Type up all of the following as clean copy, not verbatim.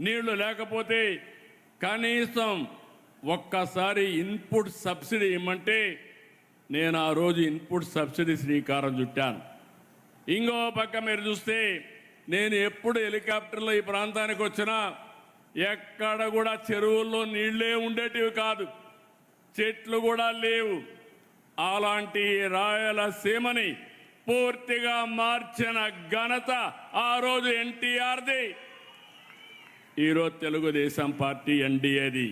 నీళ్లు లేకపోతే కనీసం ఒక్కసారి ఇన్పుట్ సబ్సిడీ ఇమ్మంటే నేను ఆ రోజు ఇన్పుట్ సబ్సిడీ శ్రీకారం చుట్టాను. ఇంకో పక్క మీరు చూస్తే నేను ఎప్పుడు హెలికాప్టర్లో ఈ ప్రాంతానికి వచ్చినా ఎక్కడ కూడా చెరువుల్లో నీళ్లే ఉండేటివి కాదు, చెట్లు కూడా లేవు. అలాంటి రాయలసీమని పూర్తిగా మార్చిన ఘనత ఆ రోజు ఎన్టీఆర్ది, ఈరోజు తెలుగుదేశం పార్టీ ఎన్డీఏది.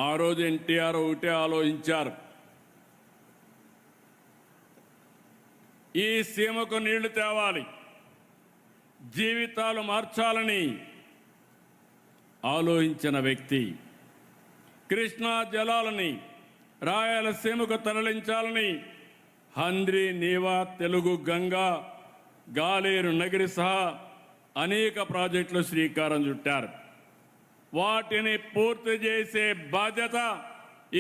ఆ రోజు ఎన్టీఆర్ ఒకటే ఆలోచించారు, ఈ సీమకు నీళ్లు తేవాలి, జీవితాలు మార్చాలని ఆలోచించిన వ్యక్తి. కృష్ణా జలాలని రాయలసీమకు తరలించాలని హంద్రి, నీవా, తెలుగు గంగా, గాలేరు నగిరి సహా అనేక ప్రాజెక్టులు శ్రీకారం చుట్టారు. వాటిని పూర్తి చేసే బాధ్యత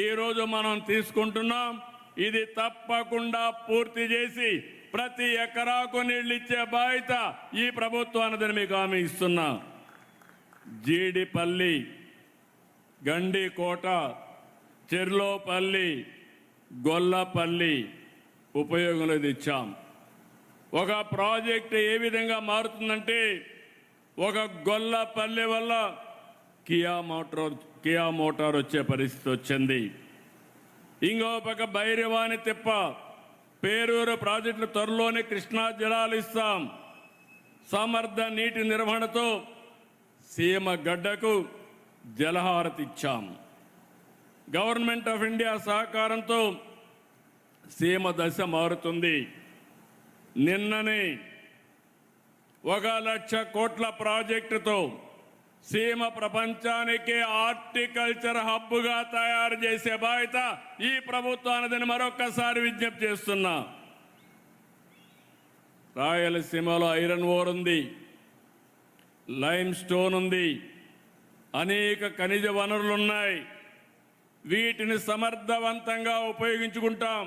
ఈరోజు మనం తీసుకుంటున్నాం. ఇది తప్పకుండా పూర్తి చేసి ప్రతి ఎకరాకు నీళ్ళు ఇచ్చే బాధ్యత ఈ ప్రభుత్వానికి మీకు హామీ ఇస్తున్నా. జీడిపల్లి, గండికోట, చెర్లోపల్లి, గొల్లపల్లి ఉపయోగంలో తెచ్చాం. ఒక ప్రాజెక్ట్ ఏ విధంగా మారుతుందంటే, ఒక గొల్లపల్లి వల్ల కియా మోటార్ వచ్చే పరిస్థితి వచ్చింది. ఇంకో పక్క భైరవాని తిప్ప, పేరూరు ప్రాజెక్టులు త్వరలోనే కృష్ణా జలాలు ఇస్తాం. సమర్థ నీటి నిర్వహణతో సీమ గడ్డకు జలహారతి ఇచ్చాం. గవర్నమెంట్ ఆఫ్ ఇండియా సహకారంతో సీమ దశ మారుతుంది. నిన్ననే 1,00,000 కోట్ల ప్రాజెక్టుతో సీమ ప్రపంచానికి హార్టికల్చర్ హబ్గా తయారు చేసే బాధ్యత ఈ ప్రభుత్వానికి మరొక్కసారి విజ్ఞప్తి చేస్తున్నా. రాయలసీమలో ఐరన్ ఓర్ ఉంది, లైమ్ స్టోన్ ఉంది, అనేక ఖనిజ వనరులున్నాయి. వీటిని సమర్థవంతంగా ఉపయోగించుకుంటాం.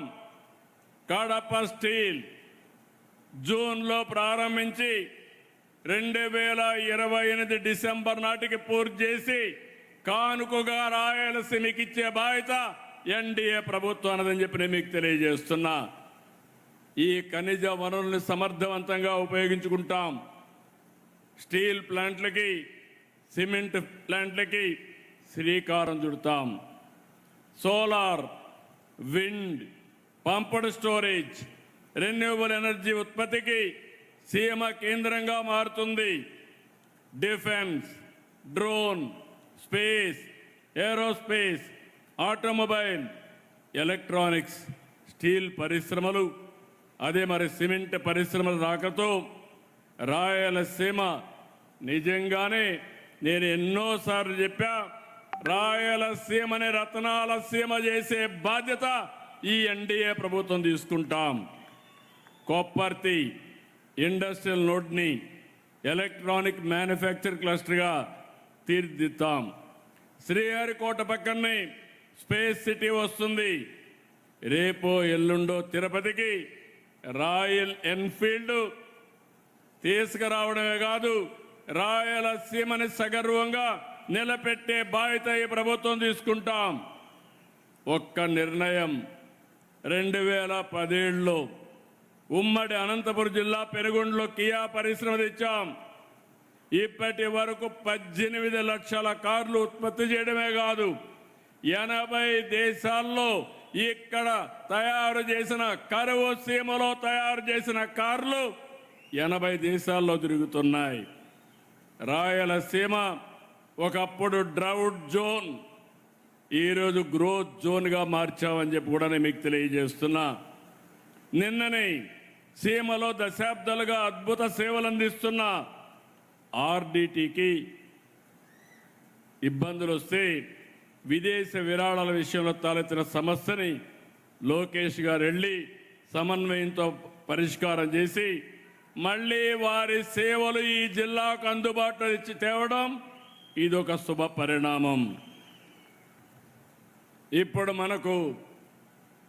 కడప స్టీల్ జూన్లో ప్రారంభించి 2028 డిసెంబర్ నాటికి పూర్తి చేసి కానుకగా రాయలసీమకి ఇచ్చే బాధ్యత ఎన్డీఏ ప్రభుత్వానిదని చెప్పి నేను మీకు తెలియజేస్తున్నా. ఈ ఖనిజ వనరుల్ని సమర్థవంతంగా ఉపయోగించుకుంటాం. స్టీల్ ప్లాంట్లకి, సిమెంట్ ప్లాంట్లకి శ్రీకారం చుడతాం. Solar, wind, pumped storage, renewable energy ఉత్పత్తికి సీమ కేంద్రంగా మారుతుంది. Defence, drone, space, aerospace, automobile, electronics, steel పరిశ్రమలు, అదే మరి సిమెంట్ పరిశ్రమల రాకతో రాయలసీమ నిజంగానే నేను ఎన్నోసార్లు చెప్పా, రాయలసీమని రత్నాల సీమ చేసే బాధ్యత ఈ ఎన్డీఏ ప్రభుత్వం తీసుకుంటాం. కొప్పర్తి ఇండస్ట్రియల్ నోడ్ని ఎలక్ట్రానిక్ మ్యానుఫ్యాక్చర్ క్లస్టర్గా తీర్చిదిద్దాం. శ్రీహరికోట పక్కనే స్పేస్ సిటీ వస్తుంది. రేపో ఎల్లుండో తిరుపతికి రాయల్ ఎన్ఫీల్డ్ తీసుకురావడమే కాదు, రాయలసీమని సగర్వంగా నిలబెట్టే బాధ్యత ఈ ప్రభుత్వం తీసుకుంటాం. ఒక్క నిర్ణయం 2017లో ఉమ్మడి అనంతపురం జిల్లా పెనుగొండలో కియా పరిశ్రమ తెచ్చాం. ఇప్పటి వరకు 18 లక్షల కార్లు ఉత్పత్తి చేయడమే కాదు, 80 దేశాల్లో ఇక్కడ తయారు చేసిన కరువు సీమలో తయారు చేసిన కార్లు 80 దేశాల్లో తిరుగుతున్నాయి. రాయలసీమ ఒకప్పుడు డ్రౌట్ జోన్, ఈరోజు గ్రోత్ జోన్గా మార్చామని చెప్పి కూడా నేను మీకు తెలియజేస్తున్నా. నిన్ననే సీమలో దశాబ్దాలుగా అద్భుత సేవలు అందిస్తున్న ఆర్డీటీకి ఇబ్బందులు వస్తే విదేశ విరాళాల విషయంలో తలెత్తిన సమస్యని లోకేష్ గారు వెళ్ళి సమన్వయంతో పరిష్కారం చేసి మళ్ళీ వారి సేవలు ఈ జిల్లాకు అందుబాటులో ఇచ్చి తేవడం ఇదొక శుభ పరిణామం. ఇప్పుడు మనకు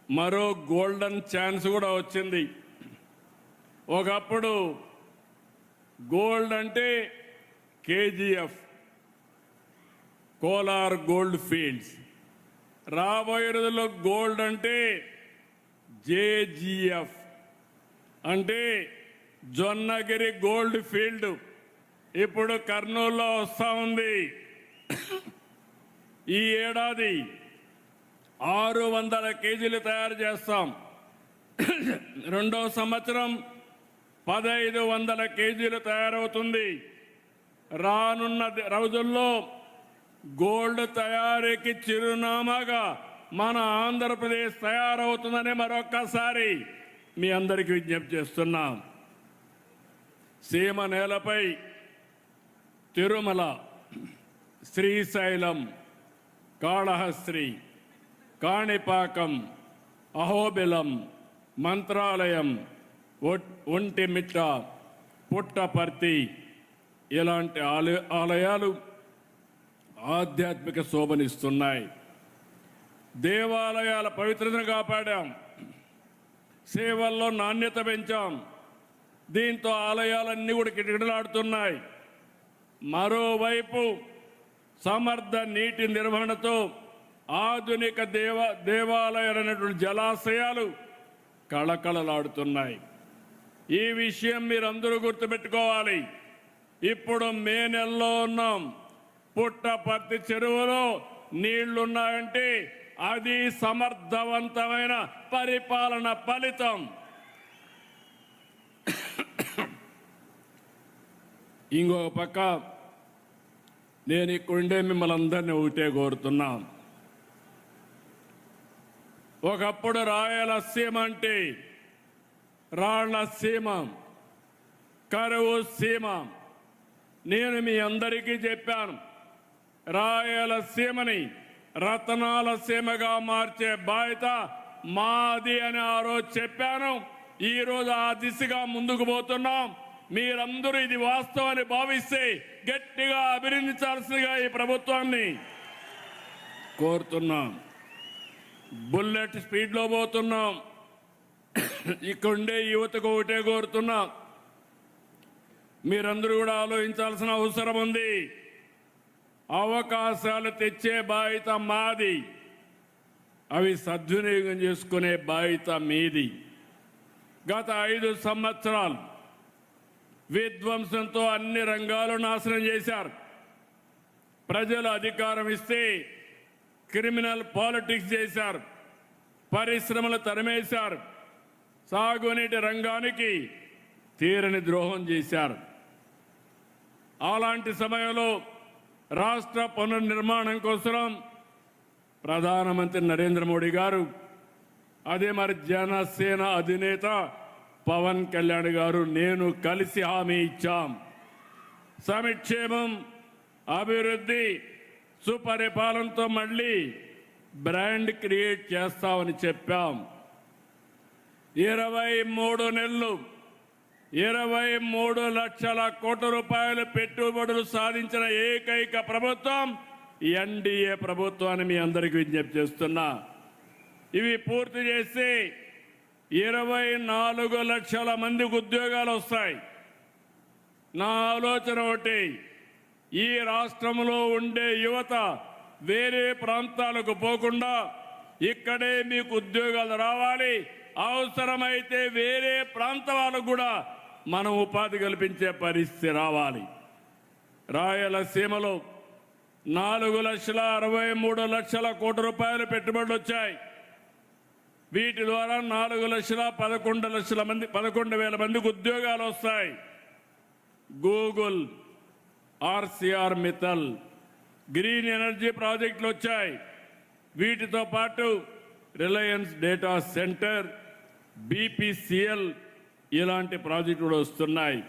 మరో గోల్డెన్ ఛాన్స్ కూడా వచ్చింది. ఒకప్పుడు గోల్డ్ అంటే కేజీఎఫ్, కోలార్ గోల్డ్ ఫీల్డ్స్. రాబోయే రోజుల్లో గోల్డ్ అంటే జేజీఎఫ్, అంటే జొన్నగిరి గోల్డ్ ఫీల్డ్ ఇప్పుడు కర్నూలులో వస్తూ ఉంది. ఈ ఏడాది 600 కేజీలు తయారు చేస్తాం. రెండో సంవత్సరం 1500 కేజీలు తయారవుతుంది. రానున్న రోజుల్లో గోల్డ్ తయారీకి చిరునామాగా మన ఆంధ్రప్రదేశ్ తయారవుతుందని మరొక్కసారి మీ అందరికీ విజ్ఞప్తి చేస్తున్నాం. సీమ నేలపై తిరుమల, శ్రీశైలం, కాళహస్త్రి, కాణిపాకం, అహోబిలం, మంత్రాలయం, ఒంటిమిట్ట, పుట్టపర్తి ఇలాంటి ఆలయాలు ఆధ్యాత్మిక శోభనిస్తున్నాయి. దేవాలయాల పవిత్రతను కాపాడాం, సేవల్లో నాణ్యత పెంచాం. దీంతో ఆలయాలన్నీ కూడా కిటకిటలాడుతున్నాయి. మరోవైపు సమర్థ నీటి నిర్వహణతో ఆధునిక దేవాలయాలైనటువంటి జలాశయాలు కళకళలాడుతున్నాయి. ఈ విషయం మీరందరూ గుర్తుపెట్టుకోవాలి. ఇప్పుడు మే నెలలో ఉన్నాం. పుట్టపర్తి చెరువులో నీళ్లున్నాయంటే అది సమర్థవంతమైన పరిపాలన ఫలితం. ఇంకొక పక్క నేను ఇక్కడుండే మిమ్మల్ని అందరినీ ఒకటే కోరుతున్నాం. ఒకప్పుడు రాయలసీమ అంటే రాళ్లసీమ, కరువు సీమ. నేను మీ అందరికీ చెప్పాను, రాయలసీమని రతనాల సీమగా మార్చే బాధ్యత మాది అని ఆ రోజు చెప్పాను. ఈరోజు ఆ దిశగా ముందుకు పోతున్నాం. మీరందరూ ఇది వాస్తవాన్ని భావిస్తే గట్టిగా అభినందించాల్సిందిగా ఈ ప్రభుత్వాన్ని కోరుతున్నాం. బుల్లెట్ స్పీడ్లో పోతున్నాం. ఇక్కడుండే యువతకు ఒకటే కోరుతున్నాం, మీరందరూ కూడా ఆలోచించాల్సిన అవసరం ఉంది. అవకాశాలు తెచ్చే బాధ్యత మాది, అవి సద్వినియోగం చేసుకునే బాధ్యత మీది. గత 5 సంవత్సరాలు విధ్వంసంతో అన్ని రంగాలు నాశనం చేశారు. ప్రజలు అధికారం ఇస్తే క్రిమినల్ పాలిటిక్స్ చేశారు, పరిశ్రమలు తరిమేశారు, సాగునీటి రంగానికి తీరని ద్రోహం చేశారు. అలాంటి సమయంలో రాష్ట్ర పునర్నిర్మాణం కోసం ప్రధానమంత్రి నరేంద్ర మోడీ గారు, అదే మరి జనసేన అధినేత పవన్ కళ్యాణ్ గారు, నేను కలిసి హామీ ఇచ్చాం. సంక్షేమం, అభివృద్ధి, సుపరిపాలనతో మళ్ళీ బ్రాండ్ క్రియేట్ చేస్తామని చెప్పాం. 23 నెలలు 23 లక్షల కోట్ల రూపాయలు పెట్టుబడులు సాధించిన ఏకైక ప్రభుత్వం ఎన్డీఏ ప్రభుత్వాన్ని మీ అందరికీ విజ్ఞప్తి చేస్తున్నా. ఇవి పూర్తి చేసి 24 లక్షల మందికి ఉద్యోగాలు వస్తాయి. నా ఆలోచన ఒకటి, ఈ రాష్ట్రంలో ఉండే యువత వేరే ప్రాంతాలకు పోకుండా ఇక్కడే మీకు ఉద్యోగాలు రావాలి. అవసరమైతే వేరే ప్రాంత వాళ్ళకు కూడా మనం ఉపాధి కల్పించే పరిస్థితి రావాలి. రాయలసీమలో 4,63,00,000 కోట్ల రూపాయలు పెట్టుబడులు వచ్చాయి. వీటి ద్వారా 4,11,00,000 మందికి ఉద్యోగాలు వస్తాయి. Google, RCR Mittal, green energy ప్రాజెక్టులు వచ్చాయి. వీటితో పాటు రిలయన్స్ డేటా సెంటర్, బీపీసీఎల్ ఇలాంటి ప్రాజెక్టులు వస్తున్నాయి.